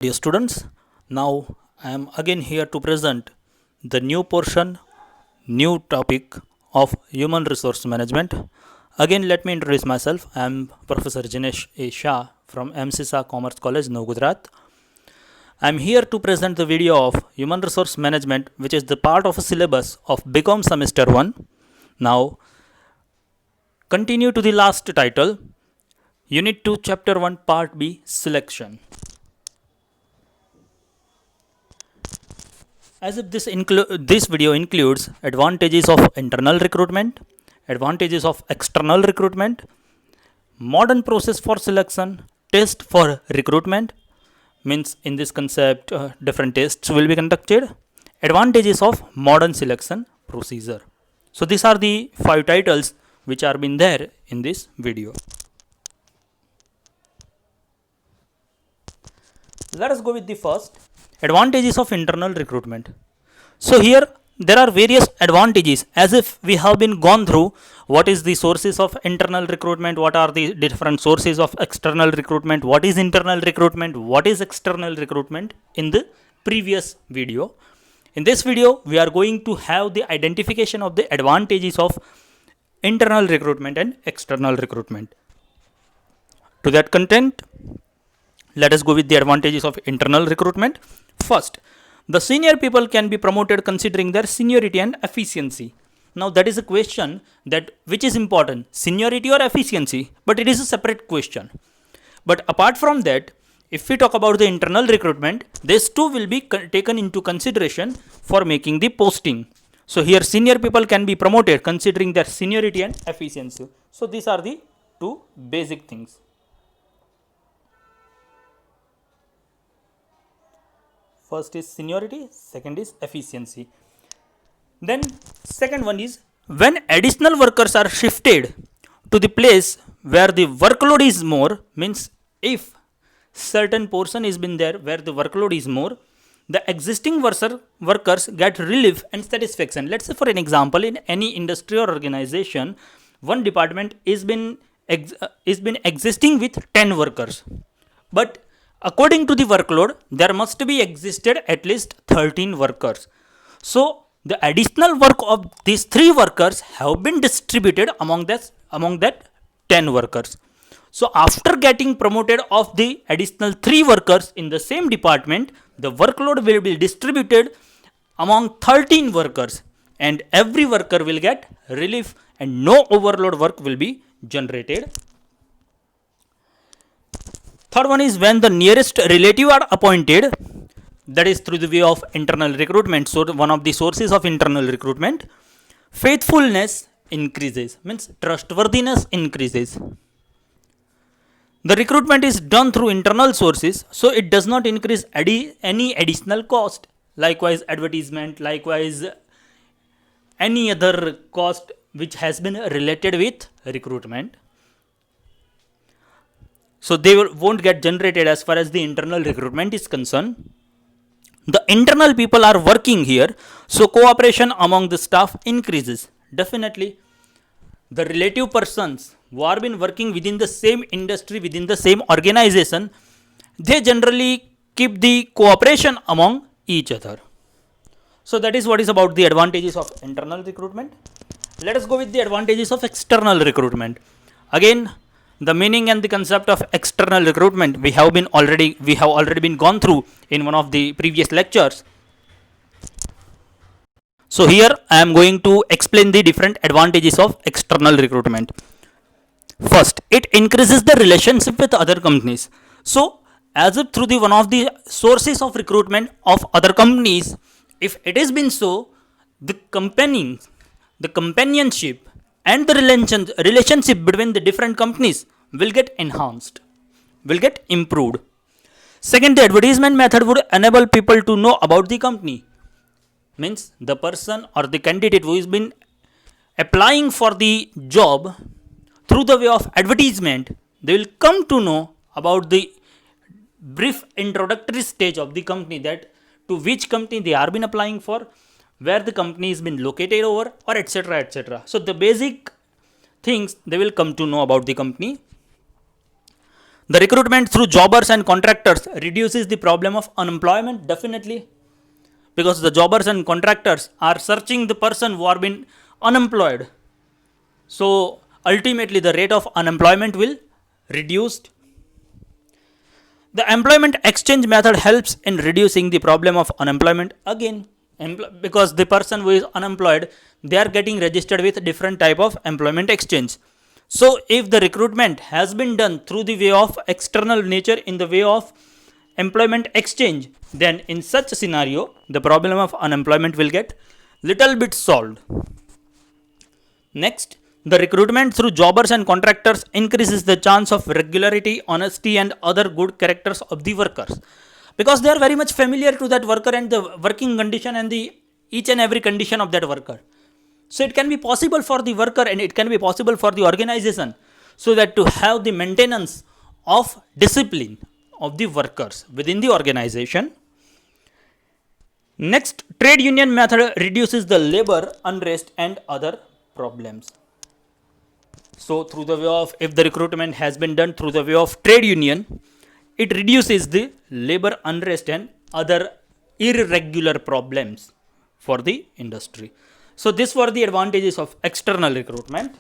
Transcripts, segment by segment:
dear students. Now I am again here to present the new portion, new topic of human resource management. Again, let me introduce myself. I am Professor Jinesh A. Shah from MCSA Commerce College, New Gujarat. I am here to present the video of human resource management, which is the part of a syllabus of BCom semester 1. Now, continue to the last title, Unit 2, Chapter 1, Part B, Selection. As if this video includes advantages of internal recruitment, advantages of external recruitment, modern process for selection, test for recruitment, means in this concept different tests will be conducted, advantages of modern selection procedure. So these are the 5 titles which are been there in this video. Let us go with the first, advantages of internal recruitment. So here there are various advantages, as if we have been gone through what is the sources of internal recruitment, what are the different sources of external recruitment, what is internal recruitment, what is external recruitment in the previous video. In this video we are going to have the identification of the advantages of internal recruitment and external recruitment. To that content, let us go with the advantages of internal recruitment. First, the senior people can be promoted considering their seniority and efficiency. Now that is a question that which is important, seniority or efficiency, but it is a separate question. But apart from that, if we talk about the internal recruitment, these two will be taken into consideration for making the posting. So here senior people can be promoted considering their seniority and efficiency. So these are the two basic things. First is seniority, second is efficiency. Then second one is when additional workers are shifted to the place where the workload is more, means if certain portion is been there where the workload is more, the existing workers get relief and satisfaction. Let's say for an example, in any industry or organization, one department is been existing with 10 workers, but according to the workload, there must be existed at least 13 workers. So the additional work of these 3 workers have been distributed among that 10 workers. So after getting promoted of the additional 3 workers in the same department, the workload will be distributed among 13 workers, and every worker will get relief and no overload work will be generated. Third one is when the nearest relative are appointed, that is through the way of internal recruitment. So one of the sources of internal recruitment, faithfulness increases, means trustworthiness increases. The recruitment is done through internal sources, so it does not increase any additional cost. Likewise advertisement, likewise any other cost which has been related with recruitment. So they won't get generated as far as the internal recruitment is concerned. The internal people are working here, so cooperation among the staff increases. Definitely, the relative persons who are been working within the same industry, within the same organization, they generally keep the cooperation among each other. So that is what is about the advantages of internal recruitment. Let us go with the advantages of external recruitment. Again, the meaning and the concept of external recruitment we have already been gone through in one of the previous lectures. So here I am going to explain the different advantages of external recruitment. First, it increases the relationship with other companies. So as if through the one of the sources of recruitment of other companies, if it has been so, the companionship and the relationship between the different companies will get enhanced, will get improved. Second, the advertisement method would enable people to know about the company. Means the person or the candidate who has been applying for the job, through the way of advertisement, they will come to know about the brief introductory stage of the company, that to which company they are been applying for, where the company has been located over, or etc. etc. So the basic things they will come to know about the company. The recruitment through jobbers and contractors reduces the problem of unemployment, definitely, because the jobbers and contractors are searching the person who are been unemployed. So ultimately the rate of unemployment will reduced. The employment exchange method helps in reducing the problem of unemployment. Again, because the person who is unemployed, they are getting registered with different type of employment exchange. So if the recruitment has been done through the way of external nature, in the way of employment exchange, then in such scenario the problem of unemployment will get little bit solved. Next, the recruitment through jobbers and contractors increases the chance of regularity, honesty and other good characters of the workers, because they are very much familiar to that worker and the working condition and the each and every condition of that worker. So it can be possible for the worker and it can be possible for the organization, so that to have the maintenance of discipline of the workers within the organization. Next, trade union method reduces the labor unrest and other problems. So through the way of, if the recruitment has been done through the way of trade union, it reduces the labor unrest and other irregular problems for the industry. So these were the advantages of external recruitment.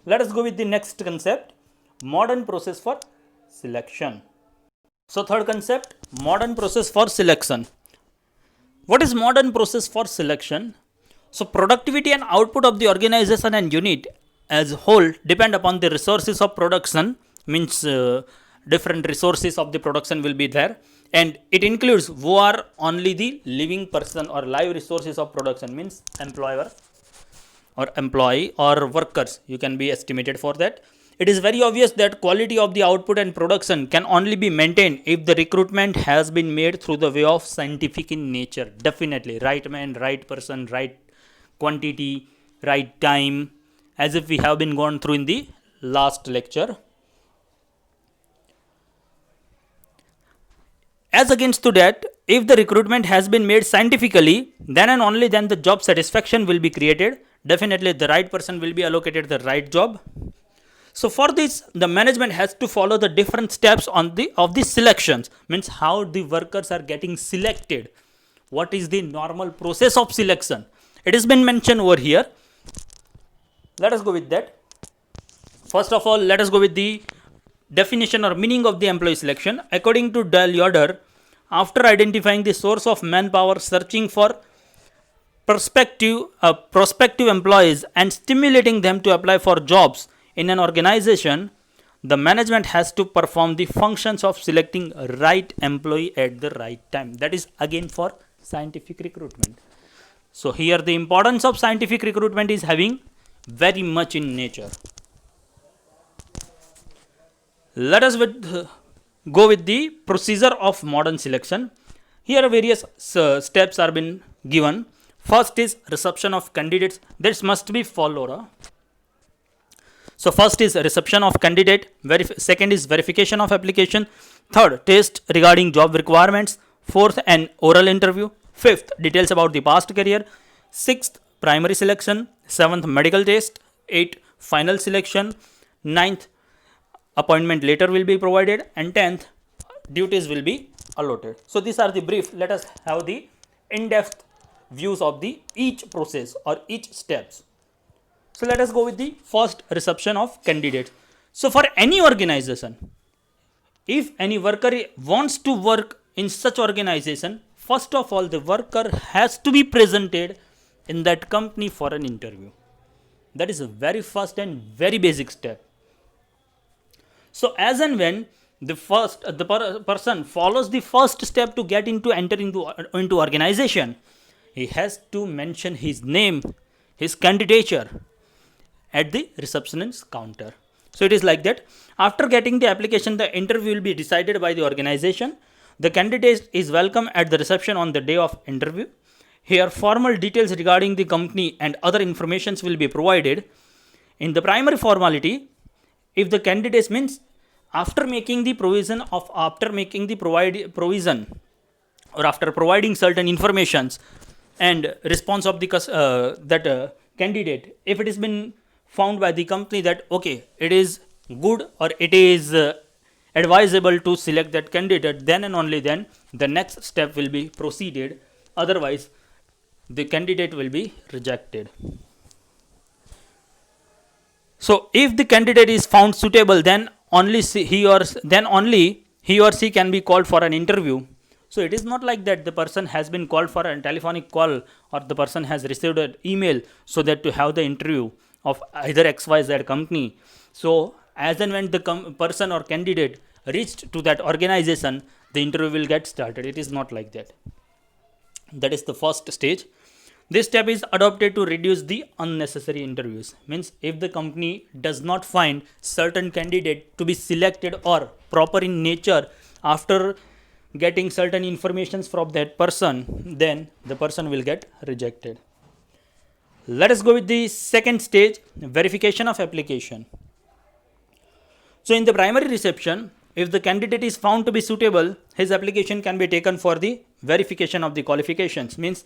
Let us go with the next concept, modern process for selection. So third concept, modern process for selection. What is modern process for selection? So productivity and output of the organization and unit as whole depend upon the resources of production, means different resources of the production will be there, and it includes who are only the living person or live resources of production, means employer or employee or workers, you can be estimated for that. It is very obvious that quality of the output and production can only be maintained if the recruitment has been made through the way of scientific in nature. Definitely, right man, right person, right quantity, right time, as if we have been gone through in the last lecture. As against to that, if the recruitment has been made scientifically, then and only then the job satisfaction will be created. Definitely the right person will be allocated the right job. So for this, the management has to follow the different steps on the selections, means how the workers are getting selected. What is the normal process of selection? It has been mentioned over here. Let us go with that. First of all, let us go with the definition or meaning of the employee selection. According to Dale Yoder, after identifying the source of manpower, searching for prospective employees and stimulating them to apply for jobs in an organization, the management has to perform the functions of selecting a right employee at the right time. That is again for scientific recruitment. So here the importance of scientific recruitment is having very much in nature. Let us go with the procedure of modern selection. Here various steps are been given. First is reception of candidates. This must be followed. So first is reception of candidate. Second is verification of application. Third, test regarding job requirements. Fourth, an oral interview. Fifth, details about the past career. Sixth, primary selection. Seventh, medical test. Eighth, final selection. Ninth, appointment letter will be provided. And 10th, duties will be allotted. So these are the brief. Let us have the in-depth views of the each process or each steps. So let us go with the first, reception of candidates. So for any organization, if any worker wants to work in such organization, first of all the worker has to be presented in that company for an interview. That is a very first and very basic step. So as and when the person follows the first step to get into enter into organization, he has to mention his name, his candidature at the receptionist's counter. So it is like that. After getting the application, the interview will be decided by the organization. The candidate is welcome at the reception on the day of interview. Here formal details regarding the company and other informations will be provided. In the primary formality, if the candidate means after making the provision or after providing certain informations and response of the candidate, if it has been found by the company that okay, it is good or it is advisable to select that candidate, then and only then the next step will be proceeded. Otherwise, the candidate will be rejected. So, if the candidate is found suitable, then only he or she can be called for an interview. So, it is not like that the person has been called for a telephonic call or the person has received an email so that to have the interview of either XYZ company. So, as and when the person or candidate reached to that organization, the interview will get started. It is not like that. That is the first stage. This step is adopted to reduce the unnecessary interviews. Means if the company does not find certain candidate to be selected or proper in nature after getting certain informations from that person, then the person will get rejected. Let us go with the second stage, verification of application. So in the primary reception, if the candidate is found to be suitable, his application can be taken for the verification of the qualifications, means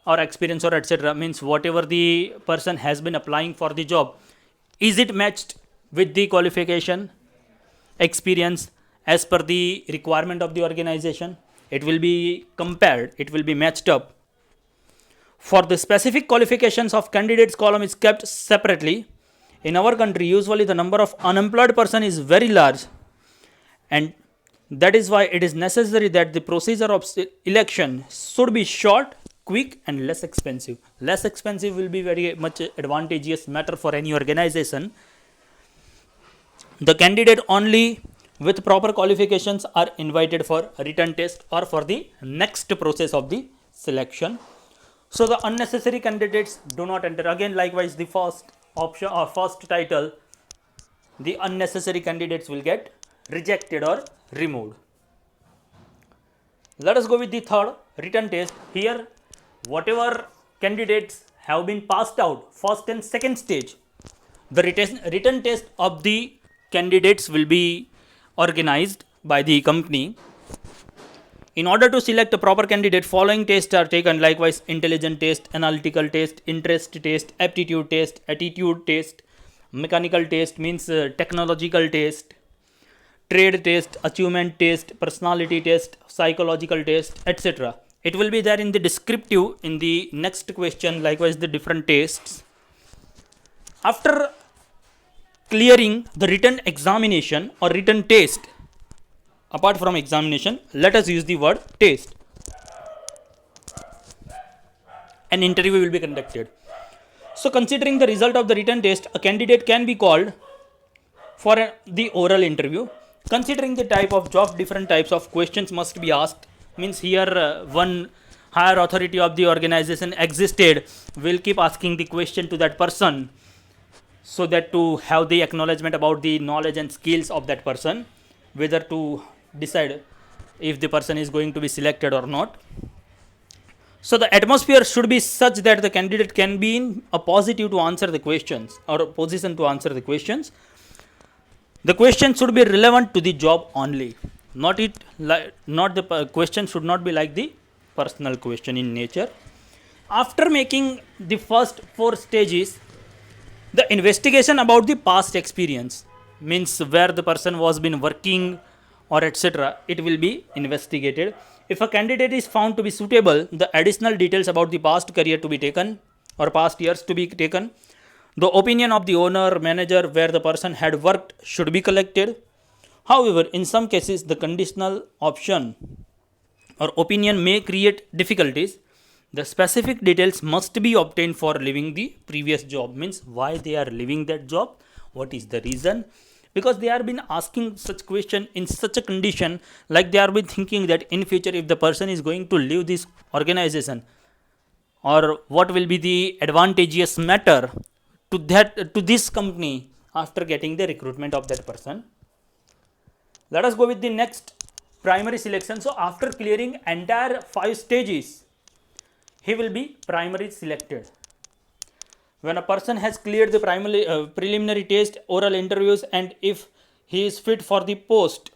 or experience or etc. Means whatever the person has been applying for the job, is it matched with the qualification, experience as per the requirement of the organization? It will be compared, it will be matched up. For the specific qualifications of candidates column is kept separately. In our country, usually the number of unemployed person is very large, and that is why it is necessary that the procedure of election should be short, quick and less expensive. Less expensive will be very much advantageous matter for any organization. The candidate only with proper qualifications are invited for written test or for the next process of the selection. So the unnecessary candidates do not enter. Again, likewise, the first option or first title, the unnecessary candidates will get rejected or removed. Let us go with the third, written test. Here, whatever candidates have been passed out first and second stage, the written test of the candidates will be organized by the company. In order to select a proper candidate, following tests are taken, likewise intelligence test, analytical test, interest test, aptitude test, attitude test, mechanical test means technological test, trade test, achievement test, personality test, psychological test, etc. It will be there in the descriptive in the next question, likewise the different tests. After clearing the written examination or written test, apart from examination, let us use the word test, an interview will be conducted. So considering the result of the written test, a candidate can be called for the oral interview. Considering the type of job, different types of questions must be asked. Means here one higher authority of the organization existed will keep asking the question to that person, so that to have the acknowledgement about the knowledge and skills of that person, whether to decide if the person is going to be selected or not. So the atmosphere should be such that the candidate can be in a positive to answer the questions or a position to answer the questions. The question should be relevant to the job only, not the question should not be like the personal question in nature. After making the first 4 stages, the investigation about the past experience, means where the person was been working or etc., it will be investigated. If a candidate is found to be suitable, the additional details about the past career to be taken or past years to be taken. The opinion of the owner, manager where the person had worked should be collected. However, in some cases, the conditional option or opinion may create difficulties. The specific details must be obtained for leaving the previous job, means why they are leaving that job, what is the reason, because they are been asking such question in such a condition, like they are been thinking that in future if the person is going to leave this organization, or what will be the advantageous matter to this company after getting the recruitment of that person. Let us go with the next, primary selection. So after clearing entire 5 stages, he will be primary selected. When a person has cleared the preliminary test, oral interviews, and if he is fit for the post,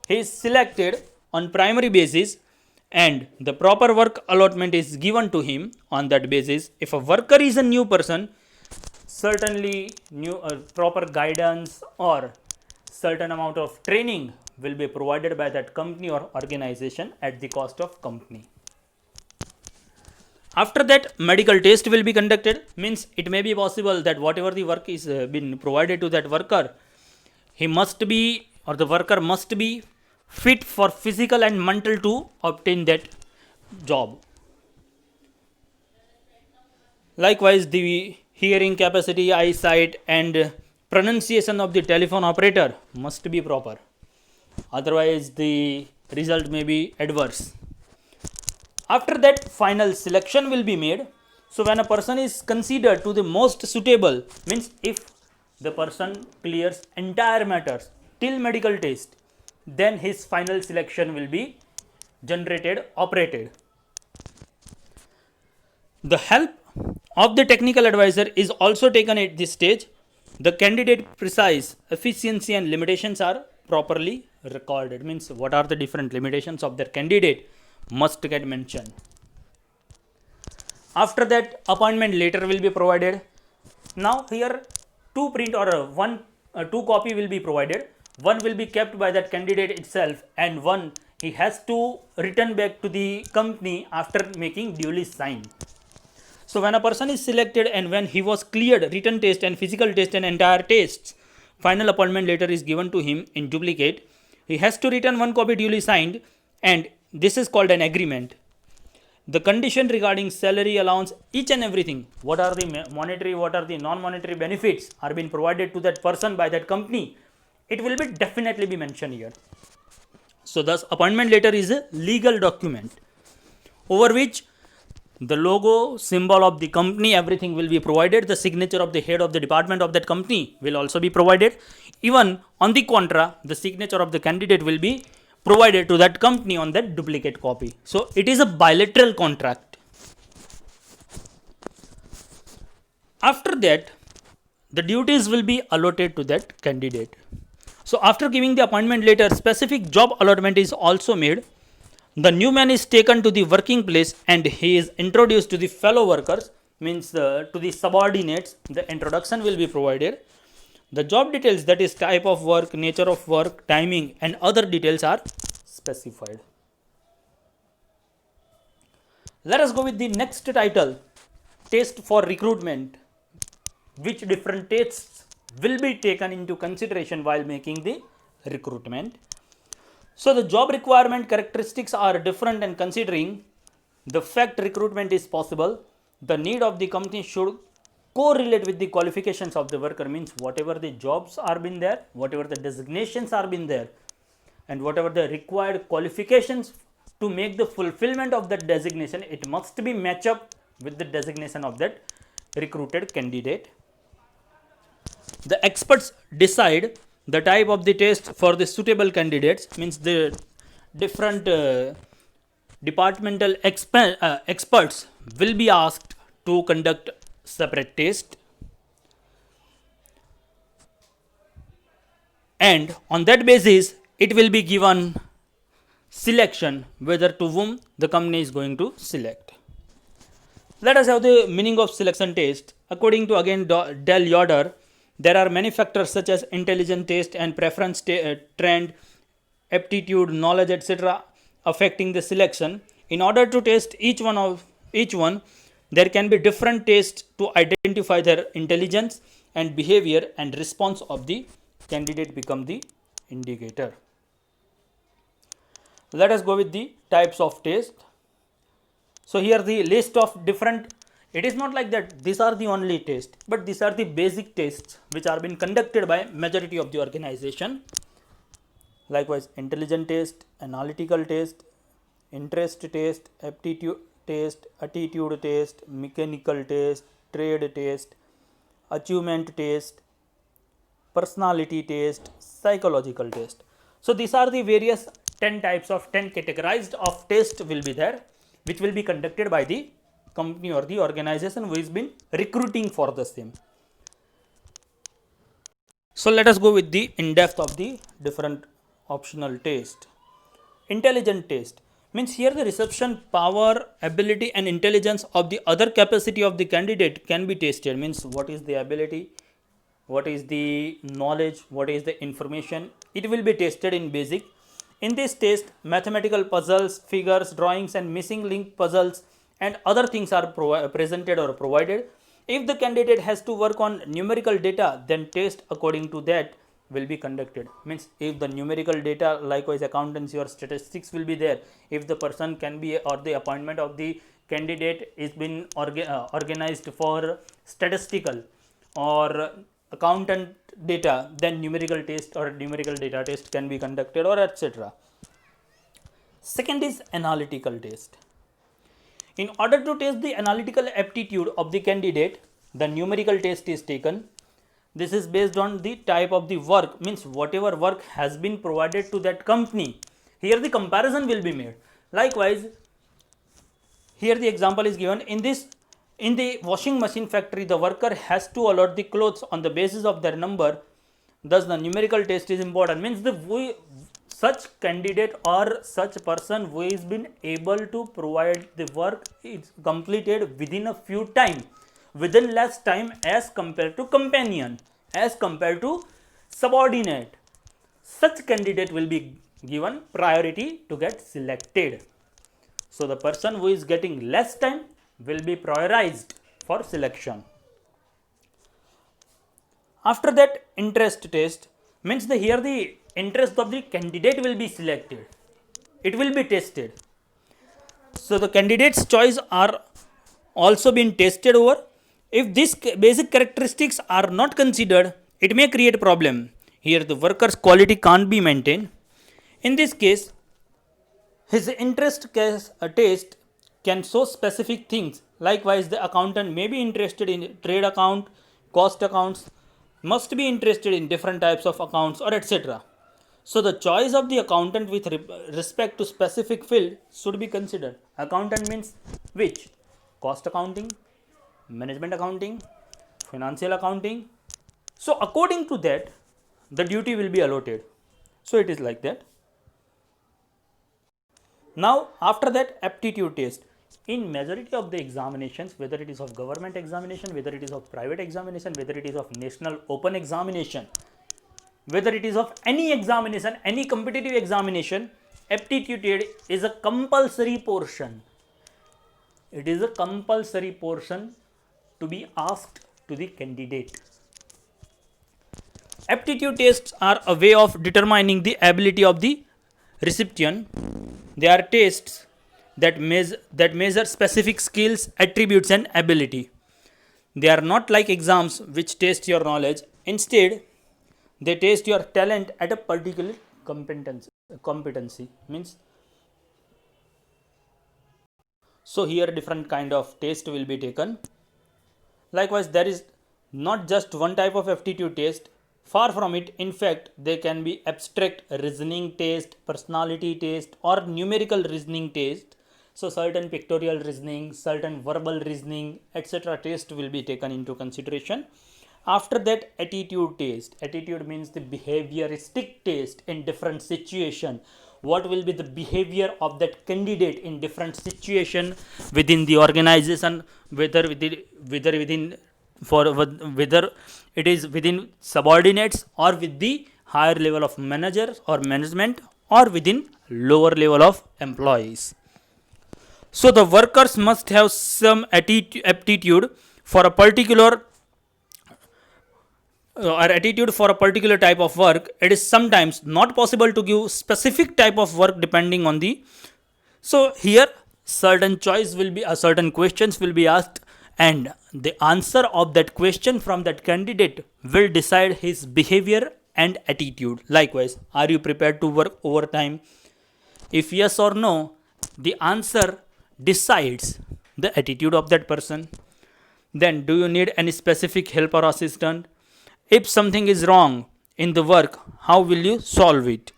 he is selected on primary basis and the proper work allotment is given to him on that basis. If a worker is a new person, certainly new proper guidance or certain amount of training will be provided by that company or organization at the cost of company. After that, medical test will be conducted. Means it may be possible that whatever the work is been provided to that worker, he must be, or the worker must be fit for physical and mental to obtain that job. Likewise, the hearing capacity, eyesight and pronunciation of the telephone operator must be proper. Otherwise, the result may be adverse. After that, final selection will be made. So when a person is considered to the most suitable, means if the person clears entire matters till medical test, then his final selection will be generated, operated. The help of the technical advisor is also taken at this stage. The candidate precise efficiency and limitations are properly recorded. Means what are the different limitations of their candidate must get mentioned. After that, appointment letter will be provided. Now here two print or two copy will be provided. One will be kept by that candidate itself, and one he has to return back to the company after making duly signed. So when a person is selected and when he was cleared written test and physical test and entire tests, final appointment letter is given to him in duplicate. He has to return one copy duly signed, and this is called an agreement. The condition regarding salary, allowance, each and everything, what are the monetary, what are the non-monetary benefits are being provided to that person by that company, it will be definitely be mentioned here. So thus appointment letter is a legal document over which the logo, symbol of the company, everything will be provided. The signature of the head of the department of that company will also be provided. Even on the contra, the signature of the candidate will be provided to that company on that duplicate copy. So it is a bilateral contract. After that, the duties will be allotted to that candidate. So after giving the appointment letter, specific job allotment is also made. The new man is taken to the working place and he is introduced to the fellow workers, means to the subordinates. The introduction will be provided. The job details, that is type of work, nature of work, timing and other details are specified. Let us go with the next title, test for recruitment. Which different tests will be taken into consideration while making the recruitment? So the job requirement characteristics are different, and considering the fact recruitment is possible, the need of the company should correlate with the qualifications of the worker. Means whatever the jobs are been there, whatever the designations are been there, and whatever the required qualifications to make the fulfillment of that designation, it must be match up with the designation of that recruited candidate. The experts decide the type of the test for the suitable candidates. Means the different departmental experts will be asked to conduct separate test, and on that basis it will be given selection whether to whom the company is going to select. Let us have the meaning of selection test. According to again Dell Yoder, there are many factors such as intelligence test and preference trend, aptitude, knowledge, etc. affecting the selection. In order to test each one, there can be different tests to identify their intelligence and behavior, and response of the candidate become the indicator. Let us go with the types of test. So here the list of different, it is not like that these are the only tests, but these are the basic tests which are being conducted by majority of the organization. Likewise, intelligence test, analytical test, interest test, aptitude test, attitude test, mechanical test, trade test, achievement test, personality test, psychological test. So these are the various 10 types of 10 categorized of test will be there, which will be conducted by the company or the organization who has been recruiting for the same. So let us go with the in-depth of the different optional test. Intelligent test means here the reception power, ability and intelligence of the other capacity of the candidate can be tested. Means what is the ability, what is the knowledge, what is the information. It will be tested in basic. In this test, mathematical puzzles, figures, drawings and missing link puzzles and other things are presented or provided. If the candidate has to work on numerical data, then test according to that will be conducted. Means if the numerical data, likewise accountancy or statistics will be there, if the person can be, or the appointment of the candidate is been organized for statistical or accountant data, then numerical test or numerical data test can be conducted, or etc. Second is analytical test. In order to test the analytical aptitude of the candidate, the numerical test is taken. This is based on the type of the work, means whatever work has been provided to that company. Here the comparison will be made. Likewise, here the example is given. In the washing machine factory, the worker has to allot the clothes on the basis of their number. Thus, the numerical test is important. Means such candidate or such person who is been able to provide the work is completed within a few time, within less time as compared to companion, as compared to subordinate. Such candidate will be given priority to get selected. So, the person who is getting less time will be prioritized for selection. After that, interest test means here the interest of the candidate will be selected. It will be tested. So, the candidate's choice are also been tested over. If these basic characteristics are not considered, it may create problem. Here the worker's quality can't be maintained. In this case, his interest test can show specific things. Likewise, the accountant may be interested in trade account, cost accounts, must be interested in different types of accounts, or etc. So, the choice of the accountant with respect to specific field should be considered. Accountant means which? Cost accounting, management accounting, financial accounting. So, according to that, the duty will be allotted. So, it is like that. Now, after that, aptitude test. In majority of the examinations, whether it is of government examination, whether it is of private examination, whether it is of national open examination, whether it is of any examination, any competitive examination, aptitude is a compulsory portion. It is a compulsory portion to be asked to the candidate. Aptitude tests are a way of determining the ability of the recipient. They are tests that measure specific skills, attributes and ability. They are not like exams which test your knowledge. Instead, they test your talent at a particular competency. Means, so here different kind of test will be taken. Likewise, there is not just one type of aptitude test. Far from it. In fact, they can be abstract reasoning test, personality test or numerical reasoning test. So, certain pictorial reasoning, certain verbal reasoning, etc. test will be taken into consideration. After that, attitude test. Attitude means the behavioristic test in different situation. What will be the behavior of that candidate in different situation within the organization, whether it is within subordinates or with the higher level of managers or management or within lower level of employees. So, the workers must have some aptitude for a particular type of work. It is sometimes not possible to give specific type of work depending on the. So, here certain choice will be, certain questions will be asked, and the answer of that question from that candidate will decide his behavior and attitude. Likewise, are you prepared to work overtime? If yes or no, the answer decides the attitude of that person. Then, do you need any specific help or assistance? If something is wrong in the work, how will you solve it?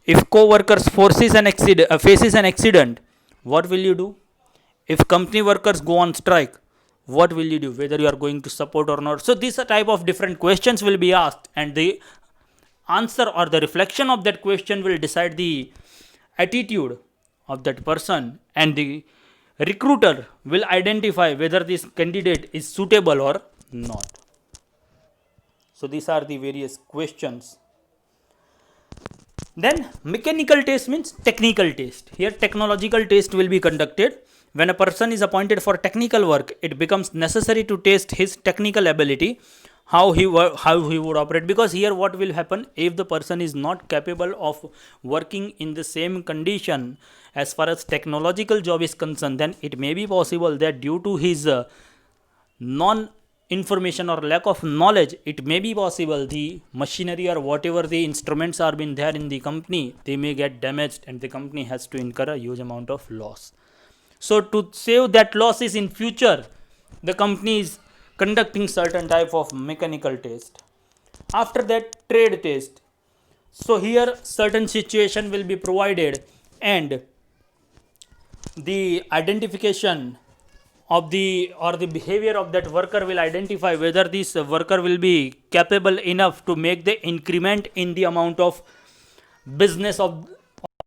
If co-workers faces an accident, what will you do? If company workers go on strike, what will you do? Whether you are going to support or not. So, these type of different questions will be asked, and the answer or the reflection of that question will decide the attitude of that person, and the recruiter will identify whether this candidate is suitable or not. So these are the various questions. Then mechanical test means technical test. Here technological test will be conducted. When a person is appointed for technical work, it becomes necessary to test his technical ability, how he would operate, because here what will happen, if the person is not capable of working in the same condition as far as technological job is concerned, then it may be possible that due to his non information or lack of knowledge, it may be possible the machinery or whatever the instruments are been there in the company, they may get damaged and the company has to incur a huge amount of loss. So to save that losses in future, the company is conducting certain type of mechanical test. After that, trade test. So here certain situation will be provided and the identification of the behavior of that worker will identify whether this worker will be capable enough to make the increment in the amount of business of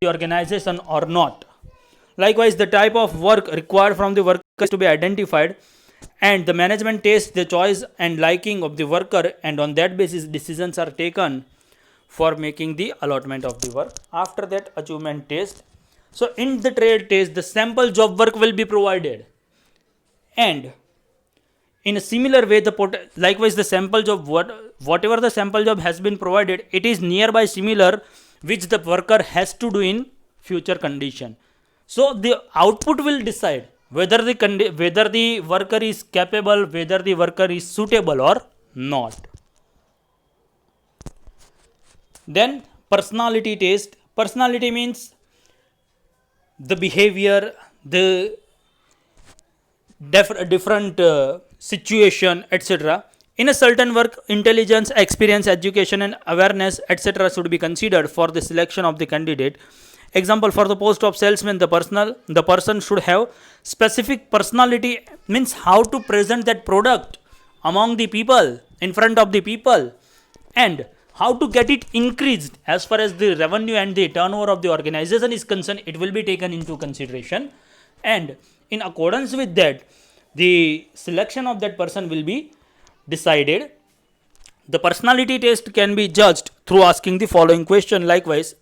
the organization or not. Likewise, the type of work required from the worker is to be identified, and the management takes the choice and liking of the worker, and on that basis decisions are taken for making the allotment of the work. After that, achievement test. So in the trade test, the sample job work will be provided, and in a similar way, likewise the sample job, whatever the sample job has been provided, it is nearby similar which the worker has to do in future condition. So the output will decide whether the worker is capable, whether the worker is suitable or not. Then personality test. Personality means the behavior, the different situation, etc. In a certain work, intelligence, experience, education and awareness, etc. should be considered for the selection of the candidate. Example, for the post of salesman, the person should have specific personality, means how to present that product among the people, in front of the people, and how to get it increased as far as the revenue and the turnover of the organization is concerned. It will be taken into consideration, and in accordance with that, the selection of that person will be decided. The personality test can be judged through asking the following question. Likewise,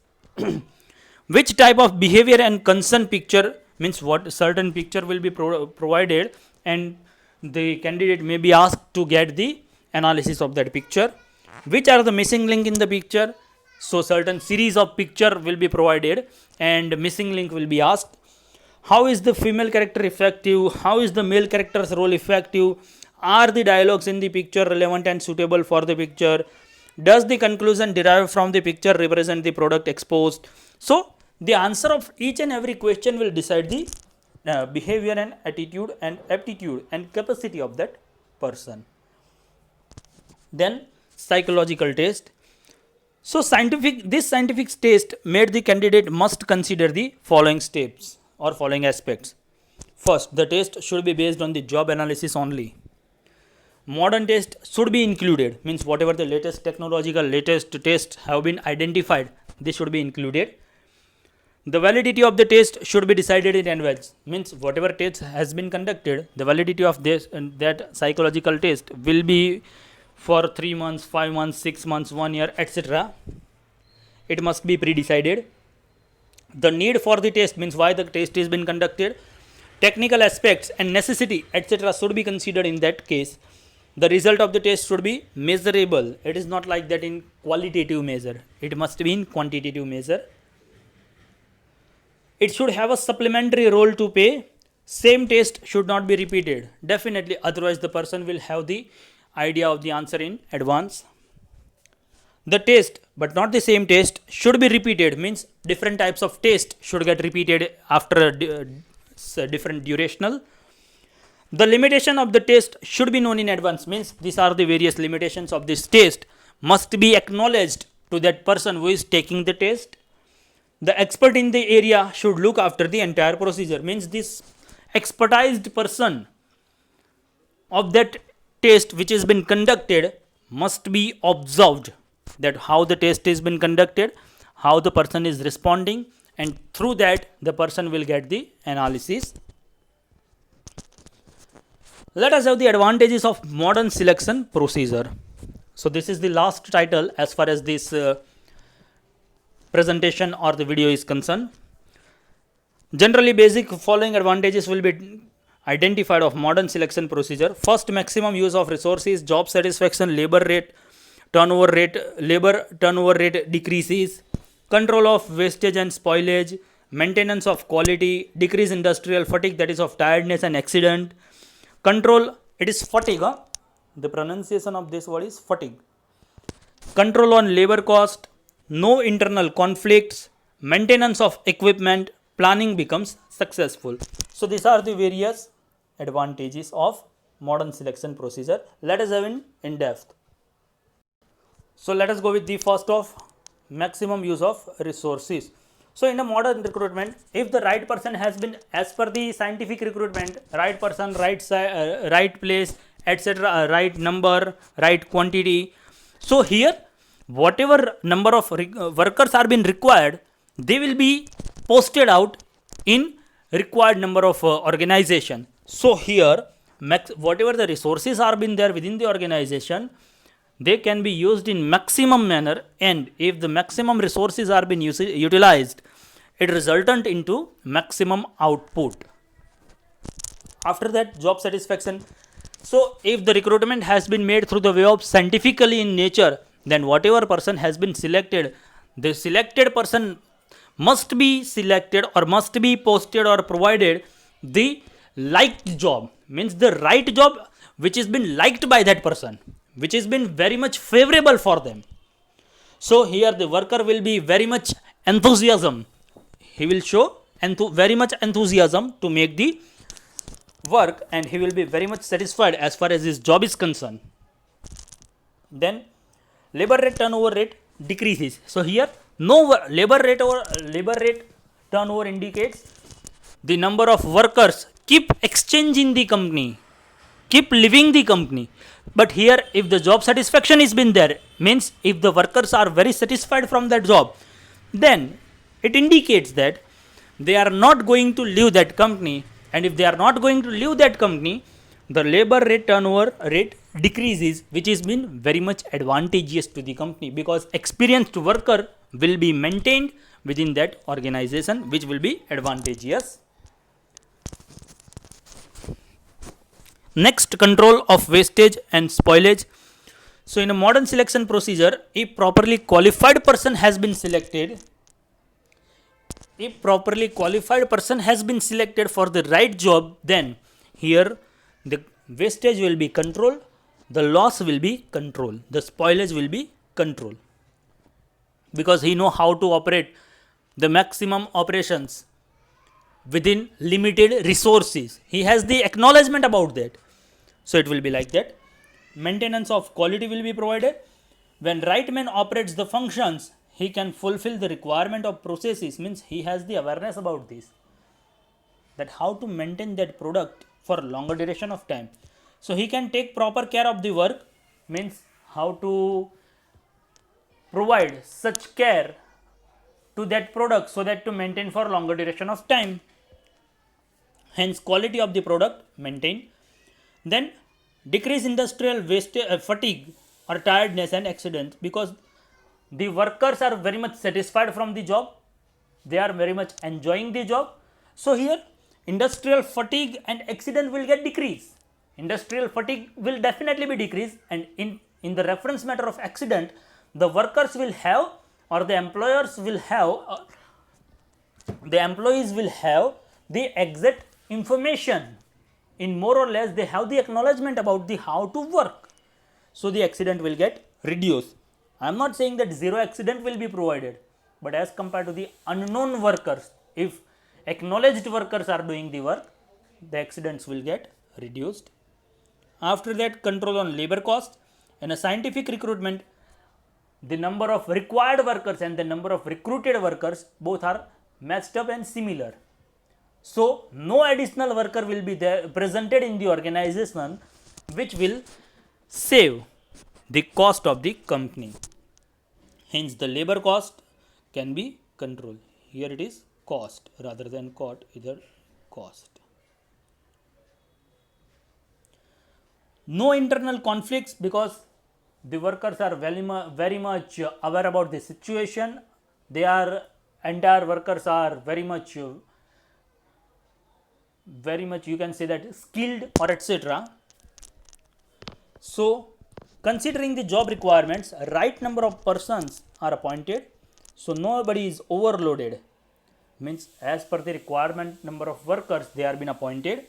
which type of behavior and concern picture, means what certain picture will be provided, and the candidate may be asked to get the analysis of that picture. Which are the missing link in the picture? So certain series of picture will be provided and missing link will be asked. How is the female character effective? How is the male character's role effective? Are the dialogues in the picture relevant and suitable for the picture? Does the conclusion derived from the picture represent the product exposed? So the answer of each and every question will decide the behavior and attitude and aptitude and capacity of that person. Then psychological test. So this scientific test made the candidate must consider the following steps or following aspects. First, the test should be based on the job analysis only. Modern test should be included, means whatever the latest tests have been identified, this should be included. The validity of the test should be decided in advance, means whatever test has been conducted, the validity of this and that psychological test will be for 3 months, 5 months, 6 months, 1 year, etc. It must be pre-decided. The need for the test, means why the test is been conducted, technical aspects and necessity, etc. should be considered in that case. The result of the test should be measurable. It is not like that in qualitative measure. It must be in quantitative measure. It should have a supplementary role to play. Same test should not be repeated. Definitely, otherwise the person will have the idea of the answer in advance. The test, but not the same test, should be repeated, means different types of test should get repeated after a different durational. The limitation of the test should be known in advance, means these are the various limitations of this test must be acknowledged to that person who is taking the test. The expert in the area should look after the entire procedure, means this expertised person of that test which has been conducted must be observed, that how the test has been conducted, how the person is responding, and through that the person will get the analysis. Let us have the advantages of modern selection procedure. So this is the last title as far as this presentation or the video is concerned. Generally basic following advantages will be identified of modern selection procedure. First, maximum use of resources, job satisfaction, labor turnover rate decreases, control of wastage and spoilage, maintenance of quality, decrease industrial fatigue, that is of tiredness and accident, control, it is fatigue, the pronunciation of this word is fatigue, control on labor cost, no internal conflicts, maintenance of equipment, planning becomes successful. So these are the various advantages of modern selection procedure. Let us have in depth. So let us go with the first of maximum use of resources. So in a modern recruitment, if the right person has been, as per the scientific recruitment, right person, right place, etc., right number, right quantity. So here, whatever number of workers are being required, they will be posted out in required number of organization. So here, whatever the resources are been there within the organization, they can be used in maximum manner, and if the maximum resources are being utilized, it resultant into maximum output. After that, job satisfaction. So if the recruitment has been made through the way of scientifically in nature, then whatever person has been selected, the selected person must be selected or must be posted or provided the liked job, means the right job which has been liked by that person, which has been very much favorable for them. So here the worker will be very much enthusiasm. He will show very much enthusiasm to make the work, and he will be very much satisfied as far as his job is concerned. Then labor rate turnover rate decreases. So here no labor rate turnover indicates the number of workers keep exchanging the company, keep leaving the company. But here if the job satisfaction is been there, means if the workers are very satisfied from that job, then it indicates that they are not going to leave that company, and if they are not going to leave that company, the labor rate turnover rate decreases, which has been very much advantageous to the company, because experienced worker will be maintained within that organization, which will be advantageous. Next, control of wastage and spoilage. So in a modern selection procedure, if properly qualified person has been selected, for the right job, then here the wastage will be controlled, the loss will be controlled, the spoilage will be controlled, because he know how to operate the maximum operations within limited resources. He has the acknowledgement about that. So it will be like that. Maintenance of quality will be provided. When right man operates the functions, he can fulfill the requirement of processes, means he has the awareness about this, that how to maintain that product for longer duration of time. So he can take proper care of the work, means how to provide such care to that product so that to maintain for longer duration of time. Hence quality of the product maintained. Then decrease industrial waste, fatigue or tiredness and accidents, because the workers are very much satisfied from the job, they are very much enjoying the job. So here industrial fatigue and accident will get decreased. Industrial fatigue will definitely be decreased, and in the reference matter of accident, the workers will have, or the employees will have the exact information. In more or less, they have the acknowledgement about the how to work. So the accident will get reduced. I am not saying that zero accident will be provided, but as compared to the unknown workers, if acknowledged workers are doing the work, the accidents will get reduced. After that, control on labor cost. In a scientific recruitment, the number of required workers and the number of recruited workers both are matched up and similar. So no additional worker will be there presented in the organization, which will save the cost of the company. Hence the labor cost can be controlled. Here it is cost rather than either cost. No internal conflicts, because the workers are very much aware about the situation. They are entire workers are very much you can say that skilled or etc. So considering the job requirements, right number of persons are appointed, so nobody is overloaded, means as per the requirement number of workers they are been appointed.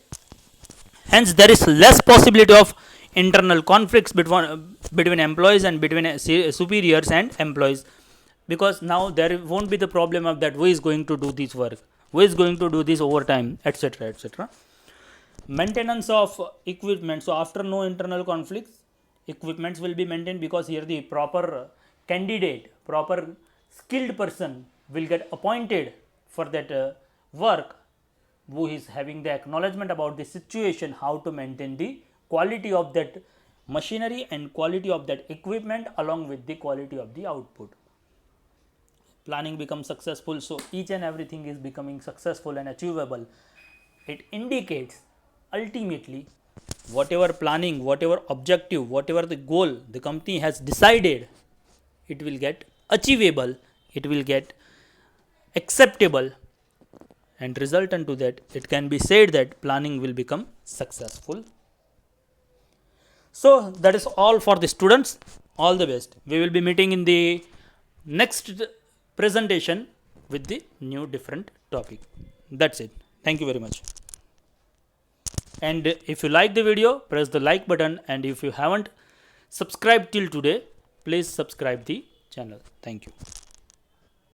Hence there is less possibility of internal conflicts between employees and between superiors and employees, because now there won't be the problem of that who is going to do this work, who is going to do this overtime, etc. etc. Maintenance of equipment. So after no internal conflicts, equipments will be maintained, because here the proper candidate, proper skilled person will get appointed for that work, who is having the acknowledgement about the situation, how to maintain the quality of that machinery and quality of that equipment along with the quality of the output. Planning becomes successful, so each and everything is becoming successful and achievable. It indicates ultimately whatever planning, whatever objective, whatever the goal the company has decided, it will get achievable, it will get acceptable, and resultant to that it can be said that planning will become successful. So that is all for the students. All the best. We will be meeting in the next presentation with the new different topic. That's it. Thank you very much. And if you like the video, press the like button, and if you haven't subscribed till today, please subscribe the channel. Thank you.